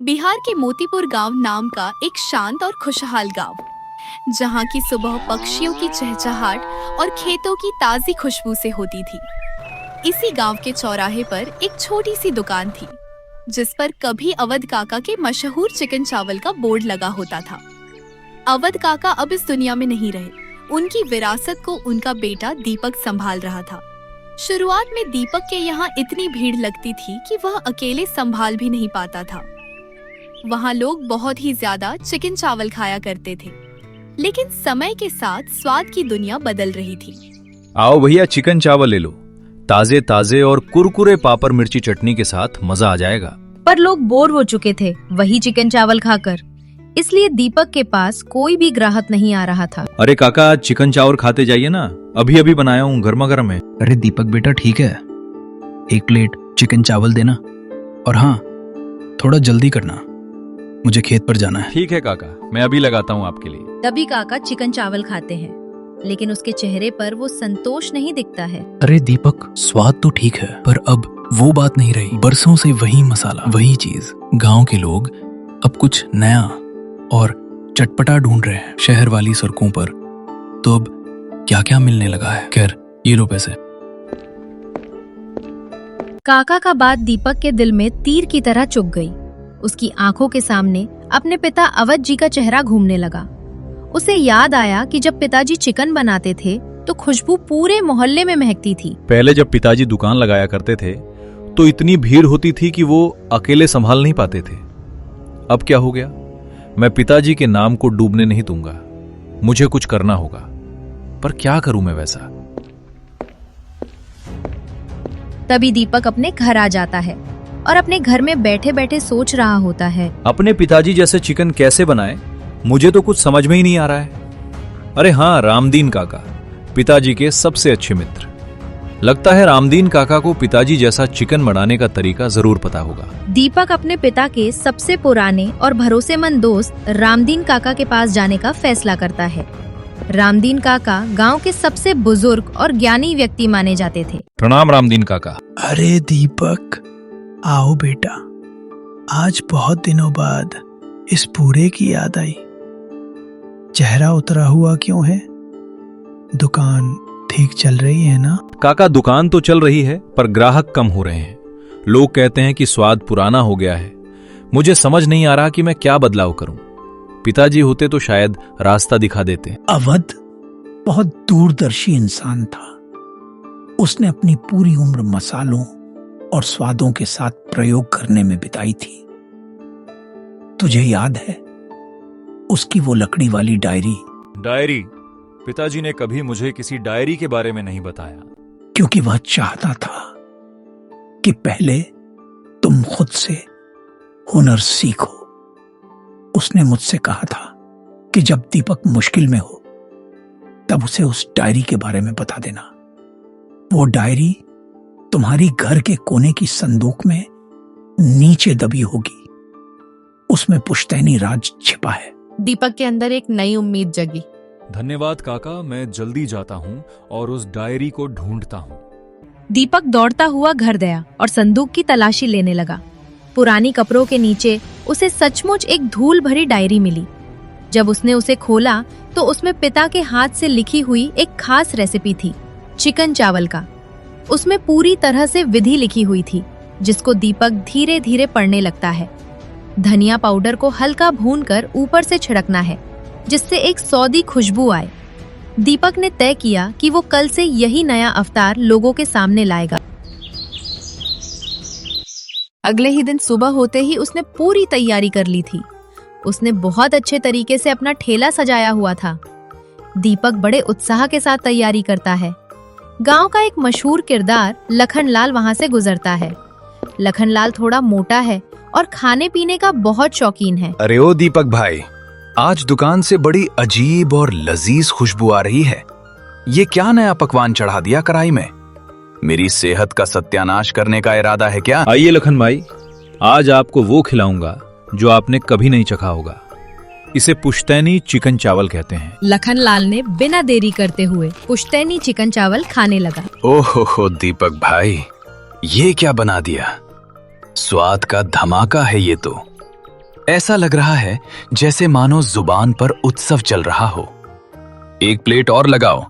बिहार के मोतीपुर गांव नाम का एक शांत और खुशहाल गांव, जहां की सुबह पक्षियों की चहचहाट और खेतों की ताजी खुशबू से होती थी। इसी गांव के चौराहे पर एक छोटी सी दुकान थी, जिस पर कभी अवध काका के मशहूर चिकन चावल का बोर्ड लगा होता था। अवध काका अब इस दुनिया में नहीं रहे। उनकी विरासत को उनका बेटा दीपक संभाल रहा था। शुरुआत में दीपक के यहाँ इतनी भीड़ लगती थी कि वह अकेले संभाल भी नहीं पाता था। वहाँ लोग बहुत ही ज्यादा चिकन चावल खाया करते थे, लेकिन समय के साथ स्वाद की दुनिया बदल रही थी। आओ भैया, चिकन चावल ले लो। ताजे ताजे और कुरकुरे पापड़ मिर्ची चटनी के साथ मजा आ जाएगा। पर लोग बोर हो चुके थे वही चिकन चावल खाकर, इसलिए दीपक के पास कोई भी ग्राहक नहीं आ रहा था। अरे काका, आज चिकन चावल खाते जाइए ना, अभी अभी बनाया हूँ, गर्मा गर्म है। अरे दीपक बेटा, ठीक है, एक प्लेट चिकन चावल देना, और हाँ, थोड़ा जल्दी करना, मुझे खेत पर जाना है। ठीक है काका, मैं अभी लगाता हूँ आपके लिए। तभी काका चिकन चावल खाते हैं, लेकिन उसके चेहरे पर वो संतोष नहीं दिखता है। अरे दीपक, स्वाद तो ठीक है, पर अब वो बात नहीं रही। बरसों से वही मसाला, वही चीज। गांव के लोग अब कुछ नया और चटपटा ढूंढ रहे हैं शहर वाली सड़कों पर। तो अब क्या क्या मिलने लगा है। खैर, ये लो पैसे। काका का बात दीपक के दिल में तीर की तरह चुभ गई। उसकी आंखों के सामने अपने पिता अवध जी का चेहरा घूमने लगा। उसे याद आया कि जब पिताजी चिकन बनाते थे तो खुशबू पूरे मोहल्ले में महकती थी। पहले जब पिताजी दुकान लगाया करते थे तो इतनी भीड़ होती थी कि वो अकेले संभाल नहीं पाते थे। अब क्या हो गया? मैं पिताजी के नाम को डूबने नहीं दूंगा। मुझे कुछ करना होगा, पर क्या करूं मैं वैसा? तभी दीपक अपने घर आ जाता है और अपने घर में बैठे बैठे सोच रहा होता है, अपने पिताजी जैसे चिकन कैसे बनाए? मुझे तो कुछ समझ में ही नहीं आ रहा है। अरे हाँ, रामदीन काका, पिताजी के सबसे अच्छे मित्र। लगता है रामदीन काका को पिताजी जैसा चिकन बनाने का तरीका जरूर पता होगा। दीपक अपने पिता के सबसे पुराने और भरोसेमंद दोस्त रामदीन काका के पास जाने का फैसला करता है। रामदीन काका गांव के सबसे बुजुर्ग और ज्ञानी व्यक्ति माने जाते थे। प्रणाम रामदीन काका। अरे दीपक, आओ बेटा, आज बहुत दिनों बाद इस पूरे की याद आई। चेहरा उतरा हुआ क्यों है? दुकान ठीक चल रही है ना? काका, दुकान तो चल रही है, पर ग्राहक कम हो रहे हैं। लोग कहते हैं कि स्वाद पुराना हो गया है। मुझे समझ नहीं आ रहा कि मैं क्या बदलाव करूं। पिताजी होते तो शायद रास्ता दिखा देते। अवध बहुत दूरदर्शी इंसान था। उसने अपनी पूरी उम्र मसालों और स्वादों के साथ प्रयोग करने में बिताई थी। तुझे याद है उसकी वो लकड़ी वाली डायरी? डायरी? पिताजी ने कभी मुझे किसी डायरी के बारे में नहीं बताया। क्योंकि वह चाहता था कि पहले तुम खुद से हुनर सीखो। उसने मुझसे कहा था कि जब दीपक मुश्किल में हो तब उसे उस डायरी के बारे में बता देना। वो डायरी तुम्हारी घर के कोने की संदूक में नीचे दबी होगी। उसमें पुश्तैनी राज छिपा है। दीपक के अंदर एक नई उम्मीद जगी। धन्यवाद काका, मैं जल्दी जाता हूँ और उस डायरी को ढूंढता हूँ। दीपक दौड़ता हुआ घर गया और संदूक की तलाशी लेने लगा। पुरानी कपड़ों के नीचे उसे सचमुच एक धूल भरी डायरी मिली। जब उसने उसे खोला तो उसमें पिता के हाथ से लिखी हुई एक खास रेसिपी थी, चिकन चावल का। उसमें पूरी तरह से विधि लिखी हुई थी, जिसको दीपक धीरे धीरे पढ़ने लगता है। धनिया पाउडर को हल्का भूनकर ऊपर से छिड़कना है, जिससे एक सौंधी खुशबू आए। दीपक ने तय किया कि वो कल से यही नया अवतार लोगों के सामने लाएगा। अगले ही दिन सुबह होते ही उसने पूरी तैयारी कर ली थी। उसने बहुत अच्छे तरीके से अपना ठेला सजाया हुआ था। दीपक बड़े उत्साह के साथ तैयारी करता है। गांव का एक मशहूर किरदार लखनलाल वहां से गुजरता है। लखनलाल थोड़ा मोटा है और खाने पीने का बहुत शौकीन है। अरे ओ दीपक भाई, आज दुकान से बड़ी अजीब और लजीज खुशबू आ रही है। ये क्या नया पकवान चढ़ा दिया कढ़ाई में? मेरी सेहत का सत्यानाश करने का इरादा है क्या? आइए लखन भाई, आज आपको वो खिलाऊंगा जो आपने कभी नहीं चखा होगा। इसे पुश्तैनी चिकन चावल कहते हैं। लखनलाल ने बिना देरी करते हुए पुश्तैनी चिकन चावल खाने लगा। ओहो दीपक भाई, ये क्या बना दिया? स्वाद का धमाका है ये तो। ऐसा लग रहा है जैसे मानो जुबान पर उत्सव चल रहा हो। एक प्लेट और लगाओ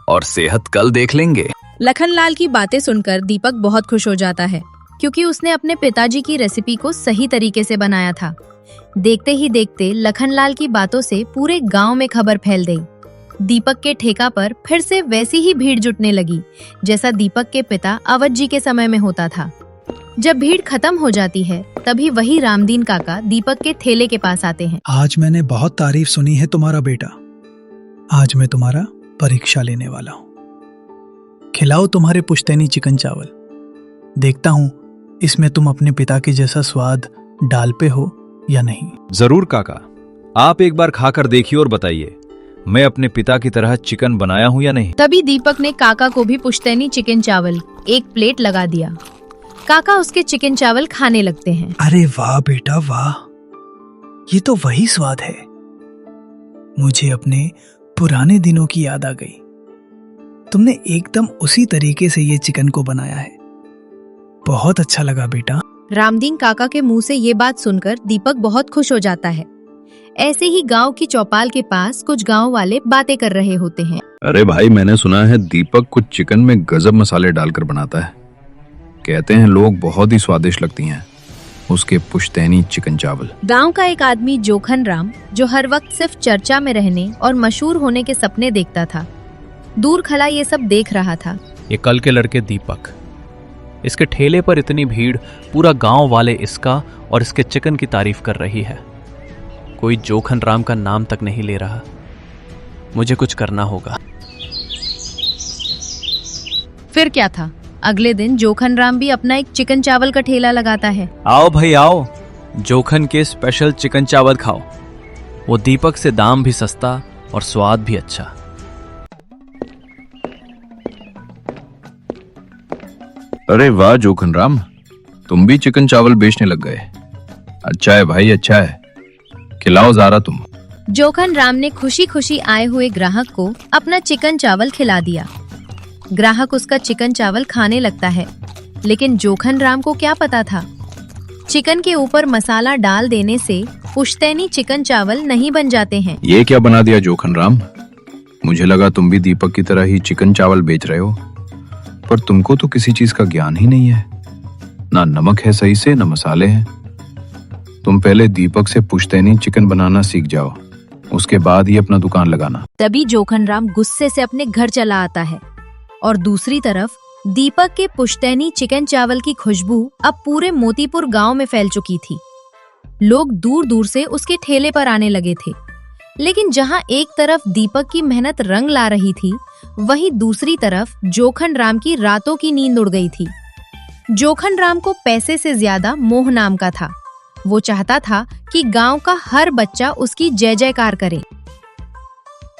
और सेहत कल देख लेंगे। लखनलाल की बातें सुनकर दीपक बहुत खुश हो जाता है, क्योंकि उसने अपने पिताजी की रेसिपी को सही तरीके से बनाया था। देखते ही देखते लखनलाल की बातों से पूरे गांव में खबर फैल गई। दीपक के ठेका पर फिर से वैसी ही भीड़ जुटने लगी जैसा दीपक के पिता अवध जी के समय में होता था। जब भीड़ खत्म हो जाती है तभी वही रामदीन काका दीपक के ठेले के पास आते हैं। आज मैंने बहुत तारीफ सुनी है तुम्हारा बेटा। आज मैं तुम्हारा परीक्षा लेने वाला हूँ। खिलाओ तुम्हारे पुश्तैनी चिकन चावल। देखता हूँ इसमें तुम अपने पिता के जैसा स्वाद डाल पे हो या नहीं। जरूर काका, आप एक बार खाकर देखिए और बताइए मैं अपने पिता की तरह चिकन बनाया हूं या नहीं। तभी दीपक ने काका को भी पुश्तैनी चिकन चावल एक प्लेट लगा दिया। काका उसके चिकन चावल खाने लगते हैं। अरे वाह बेटा वाह, ये तो वही स्वाद है। मुझे अपने पुराने दिनों की याद आ गई। तुमने एकदम उसी तरीके से ये चिकन को बनाया है। बहुत अच्छा लगा बेटा। रामदीन काका के मुंह से ये बात सुनकर दीपक बहुत खुश हो जाता है। ऐसे ही गांव की चौपाल के पास कुछ गांव वाले बातें कर रहे होते हैं। अरे भाई, मैंने सुना है दीपक कुछ चिकन में गजब मसाले डालकर बनाता है। कहते हैं लोग बहुत ही स्वादिष्ट लगती हैं उसके पुश्तैनी चिकन चावल। गांव का एक आदमी जोखन राम, जो हर वक्त सिर्फ चर्चा में रहने और मशहूर होने के सपने देखता था, दूर खड़ा ये सब देख रहा था। ये कल के लड़के दीपक, इसके ठेले पर इतनी भीड़, पूरा गांव वाले इसका और इसके चिकन की तारीफ कर रही है। कोई जोखन राम का नाम तक नहीं ले रहा। मुझे कुछ करना होगा। फिर क्या था, अगले दिन जोखन राम भी अपना एक चिकन चावल का ठेला लगाता है। आओ भाई आओ, जोखन के स्पेशल चिकन चावल खाओ। वो दीपक से दाम भी सस्ता और स्वाद भी अच्छा। अरे वाह जोखन राम, तुम भी चिकन चावल बेचने लग गए। अच्छा है भाई, अच्छा है। खिलाओ ज़रा तुम। जोखन राम ने खुशी खुशी आए हुए ग्राहक को अपना चिकन चावल खिला दिया। ग्राहक उसका चिकन चावल खाने लगता है, लेकिन जोखन राम को क्या पता था, चिकन के ऊपर मसाला डाल देने से पुश्तैनी चिकन चावल नहीं बन जाते हैं। ये क्या बना दिया जोखन राम? मुझे लगा तुम भी दीपक की तरह ही चिकन चावल बेच रहे हो, पर तुमको तो किसी चीज का ज्ञान ही नहीं है। ना नमक है सही से, ना मसाले हैं। तुम पहले दीपक से पुश्तैनी चिकन बनाना सीख जाओ, उसके बाद ही अपना दुकान लगाना। तभी जोखन राम गुस्से से अपने घर चला आता है और दूसरी तरफ दीपक के पुश्तैनी चिकन चावल की खुशबू अब पूरे मोतीपुर गांव में फैल चुकी थी। लोग दूर दूर से उसके ठेले पर आने लगे थे, लेकिन जहां एक तरफ दीपक की मेहनत रंग ला रही थी, वहीं दूसरी तरफ जोखन राम की रातों की नींद उड़ गई थी। जोखन राम को पैसे से ज्यादा मोह नाम का था। वो चाहता था कि गांव का हर बच्चा उसकी जय जयकार करे।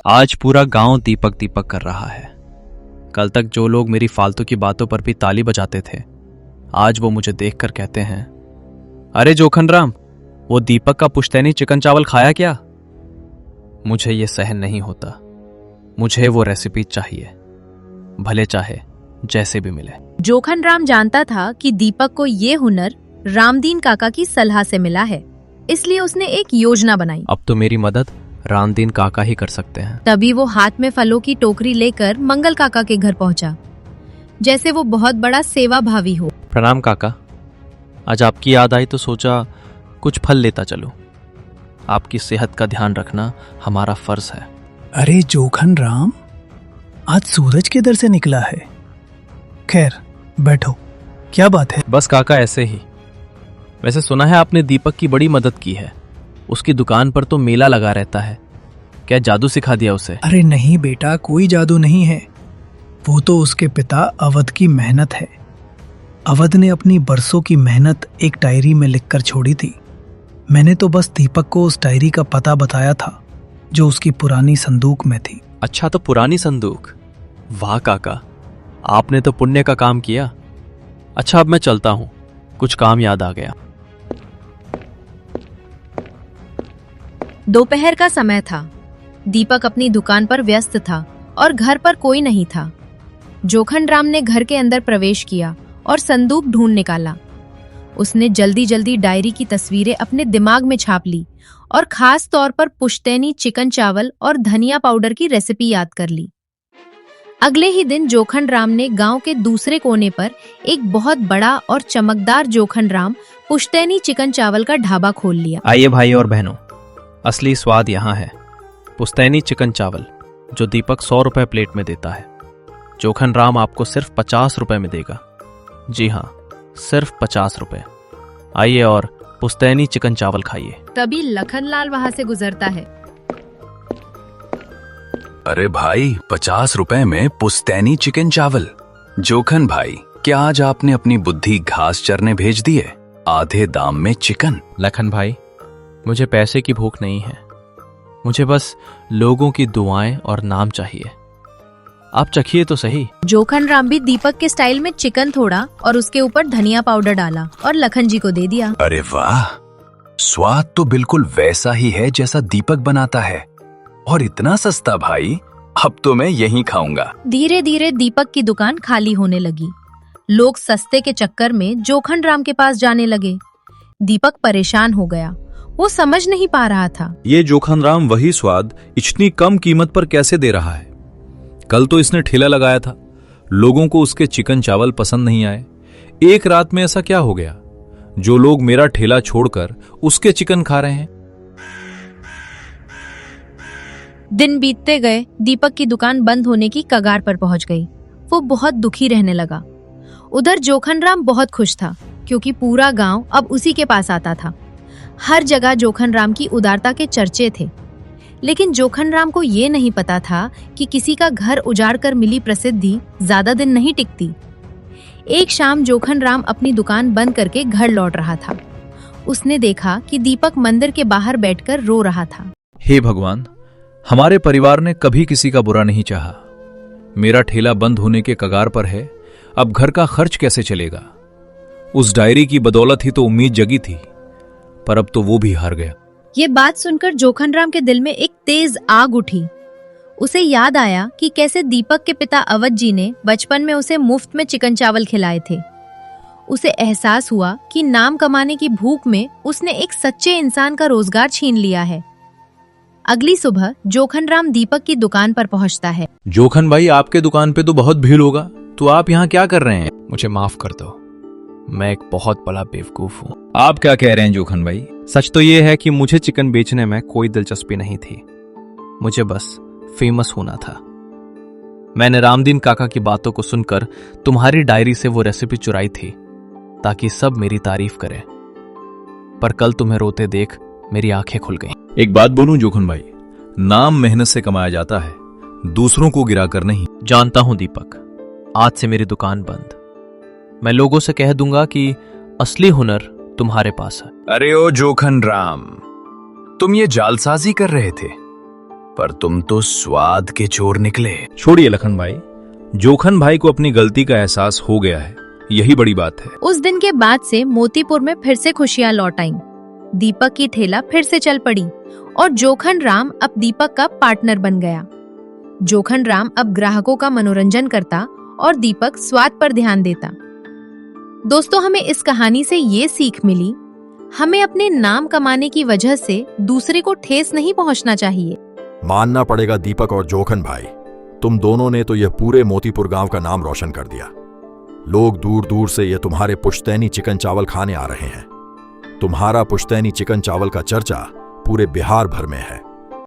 आज पूरा गांव दीपक दीपक कर रहा है। कल तक जो लोग मेरी फालतू की बातों पर भी ताली बजाते थे, आज वो मुझे देखकर कहते हैं, अरे जोखन राम, वो दीपक का पुश्तैनी चिकन चावल खाया क्या? मुझे ये सहन नहीं होता। मुझे वो रेसिपी चाहिए, भले चाहे जैसे भी मिले। जोखन राम जानता था कि दीपक को ये हुनर रामदीन काका की सलाह से मिला है, इसलिए उसने एक योजना बनाई। अब तो मेरी मदद रामदीन काका ही कर सकते हैं। तभी वो हाथ में फलों की टोकरी लेकर मंगल काका के घर पहुंचा, जैसे वो बहुत बड़ा सेवा भावी हो। प्रणाम काका, आज आपकी याद आई तो सोचा कुछ फल लेता चलूं। आपकी सेहत का ध्यान रखना हमारा फर्ज है। अरे जोखन राम, आज सूरज किधर से निकला है? खैर बैठो, क्या बात है? बस काका ऐसे ही। वैसे सुना है आपने दीपक की बड़ी मदद की है। उसकी दुकान पर तो मेला लगा रहता है। क्या जादू सिखा दिया उसे? अरे नहीं बेटा, कोई जादू नहीं है। वो तो उसके पिता अवध की मेहनत है। अवध ने अपनी बरसों की मेहनत एक डायरी में लिखकर छोड़ी थी। मैंने तो बस दीपक को उस डायरी का पता बताया था जो उसकी पुरानी संदूक में थी। अच्छा, तो पुरानी संदूक। वाह काका, आपने तो पुण्य का काम किया। अच्छा, अब मैं चलता हूं, कुछ काम याद आ गया। दोपहर का समय था। दीपक अपनी दुकान पर व्यस्त था और घर पर कोई नहीं था। जोखन राम ने घर के अंदर प्रवेश किया और संदूक ढूंढ निकाला। उसने जल्दी जल्दी डायरी की तस्वीरें अपने दिमाग में छाप ली और खास तौर पर पुश्तैनी चिकन चावल और धनिया पाउडर की रेसिपी याद कर ली। अगले ही दिन जोखन राम ने गांव के दूसरे कोने पर एक बहुत बड़ा और चमकदार जोखन राम पुश्तैनी चिकन चावल का ढाबा खोल लिया। आइए भाई और बहनों, असली स्वाद यहाँ है। पुश्तैनी चिकन चावल जो दीपक 100 रुपए प्लेट में देता है, जोखन राम आपको सिर्फ 50 रुपए में देगा। जी हाँ, सिर्फ 50 रुपए। आइए और पुश्तैनी चिकन चावल खाइए। तभी लखनलाल वहां से गुजरता है। अरे भाई, 50 रुपए में पुश्तैनी चिकन चावल। जोखन भाई, क्या आज आपने अपनी बुद्धि घास चरने भेज दी है? आधे दाम में चिकन। लखन भाई, मुझे पैसे की भूख नहीं है, मुझे बस लोगों की दुआएं और नाम चाहिए। आप चखिए तो सही। जोखन राम भी दीपक के स्टाइल में चिकन थोड़ा और उसके ऊपर धनिया पाउडर डाला और लखन जी को दे दिया। अरे वाह, स्वाद तो बिल्कुल वैसा ही है जैसा दीपक बनाता है, और इतना सस्ता भाई। अब तो मैं यहीं खाऊंगा। धीरे धीरे दीपक की दुकान खाली होने लगी। लोग सस्ते के चक्कर में जोखन राम के पास जाने लगे। दीपक परेशान हो गया, वो समझ नहीं पा रहा था ये जोखन राम वही स्वाद इतनी कम कीमत पर कैसे दे रहा है। कल तो इसने ठेला लगाया था, लोगों को उसके चिकन चावल पसंद नहीं आए। एक रात में ऐसा क्या हो गया जो लोग मेरा ठेला छोड़कर उसके चिकन खा रहे हैं। दिन बीतते गए, दीपक की दुकान बंद होने की कगार पर पहुंच गई। वो बहुत दुखी रहने लगा। उधर जोखन राम बहुत खुश था क्योंकि पूरा गांव अब उसी के पास आता था। हर जगह जोखन राम की उदारता के चर्चे थे। लेकिन जोखन राम को ये नहीं पता था कि किसी का घर उजाड़ कर मिली प्रसिद्धि ज्यादा दिन नहीं टिकती। एक शाम जोखन राम अपनी दुकान बंद करके घर लौट रहा था। उसने देखा कि दीपक मंदिर के बाहर बैठकर रो रहा था। हे भगवान, हमारे परिवार ने कभी किसी का बुरा नहीं चाहा। मेरा ठेला बंद होने के कगार पर है, अब घर का खर्च कैसे चलेगा। उस डायरी की बदौलत ही तो उम्मीद जगी थी, पर अब तो वो भी हार गया। ये बात सुनकर जोखन राम के दिल में एक तेज आग उठी। उसे याद आया कि कैसे दीपक के पिता अवध जी ने बचपन में उसे मुफ्त में चिकन चावल खिलाए थे। उसे एहसास हुआ कि नाम कमाने की भूख में उसने एक सच्चे इंसान का रोजगार छीन लिया है। अगली सुबह जोखन राम दीपक की दुकान पर पहुंचता है। जोखन भाई, आपके दुकान पे तो बहुत भीड़ होगा, तो आप यहाँ क्या कर रहे हैं? मुझे माफ कर दो, मैं एक बहुत बड़ा बेवकूफ हूँ। आप क्या कह रहे हैं जोखन भाई? सच तो ये है कि मुझे चिकन बेचने में कोई दिलचस्पी नहीं थी, मुझे बस फेमस होना था। मैंने रामदीन काका की बातों को सुनकर तुम्हारी डायरी से वो रेसिपी चुराई थी ताकि सब मेरी तारीफ करें, पर कल तुम्हें रोते देख मेरी आंखें खुल गईं। एक बात बोलूं जोखन भाई, नाम मेहनत से कमाया जाता है, दूसरों को गिराकर नहीं। जानता हूं दीपक, आज से मेरी दुकान बंद। मैं लोगों से कह दूंगा कि असली हुनर तुम्हारे पास है। अरे ओ जोखन राम, तुम ये जालसाजी कर रहे थे, पर तुम तो स्वाद के चोर निकले। छोड़िए लखन भाई, जोखन भाई को अपनी गलती का एहसास हो गया है, यही बड़ी बात है। उस दिन के बाद से मोतीपुर में फिर से खुशियां लौट आईं। दीपक की ठेला फिर से चल पड़ी और जोखन राम अब दीपक का पार्टनर बन गया। जोखन राम अब ग्राहकों का मनोरंजन करता और दीपक स्वाद पर ध्यान देता। दोस्तों, हमें इस कहानी से ये सीख मिली, हमें अपने नाम कमाने की वजह से दूसरे को ठेस नहीं पहुंचना चाहिए। मानना पड़ेगा दीपक और जोखन भाई, तुम दोनों ने तो यह पूरे मोतीपुर गांव का नाम रोशन कर दिया। लोग दूर दूर से ये तुम्हारे पुश्तैनी चिकन चावल खाने आ रहे हैं। तुम्हारा पुश्तैनी चिकन चावल का चर्चा पूरे बिहार भर में है।